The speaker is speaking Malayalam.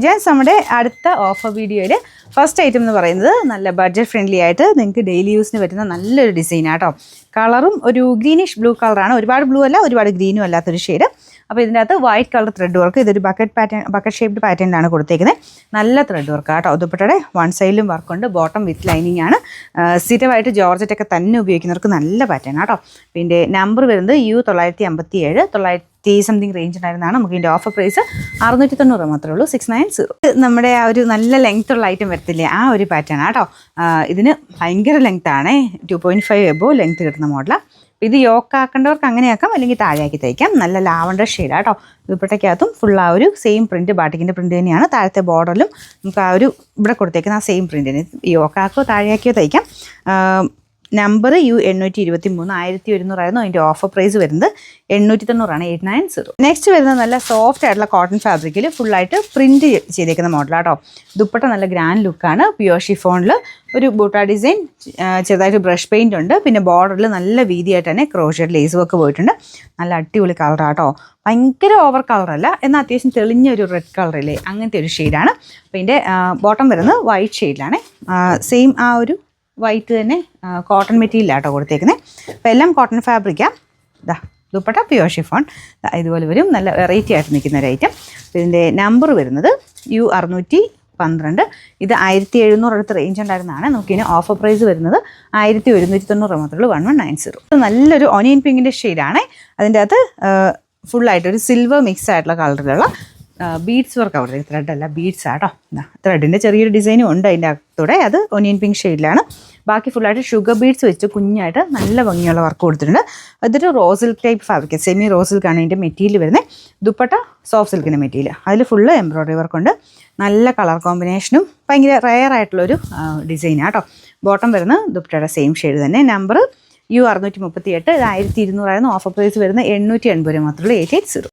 ജെൻസ് നമ്മുടെ അടുത്ത ഓഫർ വീഡിയോയിൽ ഫസ്റ്റ് ഐറ്റം എന്ന് പറയുന്നത് നല്ല ബഡ്ജറ്റ് ഫ്രണ്ട്ലി ആയിട്ട് നിങ്ങൾക്ക് ഡെയിലി യൂസിന് പറ്റുന്ന നല്ലൊരു ഡിസൈനാട്ടോ. കളറും ഒരു ഗ്രീനിഷ് ബ്ലൂ കളറാണ്, ഒരുപാട് ബ്ലൂ അല്ല ഒരുപാട് ഗ്രീനും അല്ലാത്തൊരു ഷെയ്ഡ്. അപ്പോൾ ഇതിൻ്റെ അകത്ത് വൈറ്റ് കളർ ത്രെഡ് വർക്ക്, ഇതൊരു ബക്കറ്റ് ഷേപ്ഡ് പാറ്റേണിലാണ് കൊടുത്തേക്കുന്നത്. നല്ല ത്രെഡ് വർക്ക് ആട്ടോ. ദുപ്പട്ടയുടെ വൺ സൈഡിലും വർക്കുണ്ട്, ബോട്ടം വിത്ത് ലൈനിങ് ആണ്. സ്ഥിരമായിട്ട് ജോർജറ്റൊക്കെ തന്നെ ഉപയോഗിക്കുന്നവർക്ക് നല്ല പാറ്റേൺ ആട്ടോ. പിന്നെ നമ്പർ വരുന്നത് U957 900 സംതിങ് റേഞ്ച് ഉണ്ടായിരുന്നതാണ്. നമുക്ക് ഇതിൻ്റെ ഓഫർ പ്രൈസ് 690 മാത്രമേ ഉള്ളൂ, 690. നമ്മുടെ ആ ഒരു നല്ല ലെങ്ത് ഉള്ള ഐറ്റം വരത്തില്ലേ, ആ ഒരു പാറ്റേൺ ആട്ടോ. ഇതിന് ഭയങ്കര ലെങ്ത് ആണ്, 2.5 എബോ ലെങ്ത് കിട്ടുന്ന മോഡലാണ്. ഇത് യോക്കാക്കേണ്ടവർക്ക് അങ്ങനെയാക്കാം, അല്ലെങ്കിൽ താഴെയാക്കി തയ്ക്കാം. നല്ല ലാവണ്ടർ ഷെയ്ഡാട്ടോ. ദുപ്പട്ടയ്ക്കകത്തും ഫുൾ ആ ഒരു സെയിം പ്രിൻറ്റ്, ബാട്ടിക്കിൻ്റെ പ്രിൻറ്റ് തന്നെയാണ്. താഴത്തെ ബോർഡറിലും നമുക്ക് ആ ഒരു ഇവിടെ കൊടുത്തേക്കുന്ന ആ സെയിം പ്രിൻറ്റിന് യോക്കാക്കോ താഴെയാക്കിയോ തയ്ക്കാം. നമ്പർ U823 1100 ആയിരുന്നു. അതിൻ്റെ ഓഫർ പ്രൈസ് വരുന്നത് 890 ആണ്, 890. നെക്സ്റ്റ് വരുന്നത് നല്ല സോഫ്റ്റ് ആയിട്ടുള്ള കോട്ടൺ ഫാബ്രിക്കിൽ ഫുള്ളായിട്ട് പ്രിൻറ്റ് ചെയ്തേക്കുന്ന മോഡലാട്ടോ. ദുപ്പട്ട നല്ല ഗ്രാൻഡ് ലുക്കാണ്, പ്യുവർ ഷിഫോണിൽ ഒരു ബൂട്ട ഡിസൈൻ, ചെറുതായിട്ട് ബ്രഷ് പെയിൻ്റ് ഉണ്ട്. പിന്നെ ബോർഡറിൽ നല്ല വീതിയായിട്ട് തന്നെ ക്രോഷഡ് ലേസ് വർക്ക് പോയിട്ടുണ്ട്. നല്ല അടിപൊളി കളറാട്ടോ. ഭയങ്കര ഓവർ കളറല്ല, എന്നാൽ അത്യാവശ്യം തെളിഞ്ഞ ഒരു റെഡ് കളറില്ലേ, അങ്ങനത്തെ ഒരു ഷെയ്ഡാണ്. അപ്പോൾ ഇതിൻ്റെ ബോട്ടം വരുന്നത് വൈറ്റ് ഷെയ്ഡിലാണ്. സെയിം ആ ഒരു വൈറ്റ് തന്നെ കോട്ടൺ മെറ്റീരിയലാട്ടോ കൊടുത്തേക്കുന്നത്. അപ്പോൾ എല്ലാം കോട്ടൺ ഫാബ്രിക്കാണ്. ഇതാ ദുപ്പട്ട പ്യുവർ ഷിഫോൺ ഇതുപോലെ വരും. നല്ല വെറൈറ്റി ആയിട്ട് നിൽക്കുന്ന ഒരു ഐറ്റം. ഇതിൻ്റെ നമ്പർ വരുന്നത് U612. ഇത് 1700 അടുത്ത് റേഞ്ച് ഉണ്ടായിരുന്നതാണ്. നമുക്കിതിന് ഓഫർ പ്രൈസ് വരുന്നത് 1190 മാത്രമേ ഉള്ളൂ, 1190. നല്ലൊരു ഓനിയൻ പിങ്കിൻ്റെ ഷെയ്ഡാണ്. അതിൻ്റെ അകത്ത് ഫുള്ളായിട്ടൊരു സിൽവർ മിക്സ് ആയിട്ടുള്ള കളറിലുള്ള ബീഡ്സ് വർക്ക് അവിടെ, ത്രെഡ് അല്ല ബീഡ്സ് ആട്ടോ. ത്രെഡിൻ്റെ ചെറിയൊരു ഡിസൈനും ഉണ്ട് അതിൻ്റെ അകത്തൂടെ, അത് ഒനിയൻ പിങ്ക് ഷെയ്ഡിലാണ്. ബാക്കി ഫുള്ളായിട്ട് ഷുഗർ ബീഡ്സ് വെച്ച് കുഞ്ഞായിട്ട് നല്ല ഭംഗിയുള്ള വർക്ക് കൊടുത്തിട്ടുണ്ട്. അതൊരു raw silk type fabric, semi raw സിൽക്കാണ് ഇതിൻ്റെ മെറ്റീരിയൽ വരുന്നത്. ദുപ്പട്ട സോഫ്റ്റ് സിൽക്കിൻ്റെ മെറ്റീരിയൽ, അതിൽ ഫുള്ള് എംബ്രോയ്ഡറി വർക്കുണ്ട്. നല്ല കളർ കോമ്പിനേഷനും ഭയങ്കര റെയർ ആയിട്ടുള്ളൊരു ഡിസൈനാട്ടോ. ബോട്ടം വരുന്നത് ദുപ്പട്ടയുടെ സെയിം ഷെയ്ഡ് തന്നെ. നമ്പർ U638, 1200 ആയിരുന്നു. ഓഫർ പ്രൈസ് വരുന്നത് 880 മാത്രമേ ഉള്ളൂ, 880.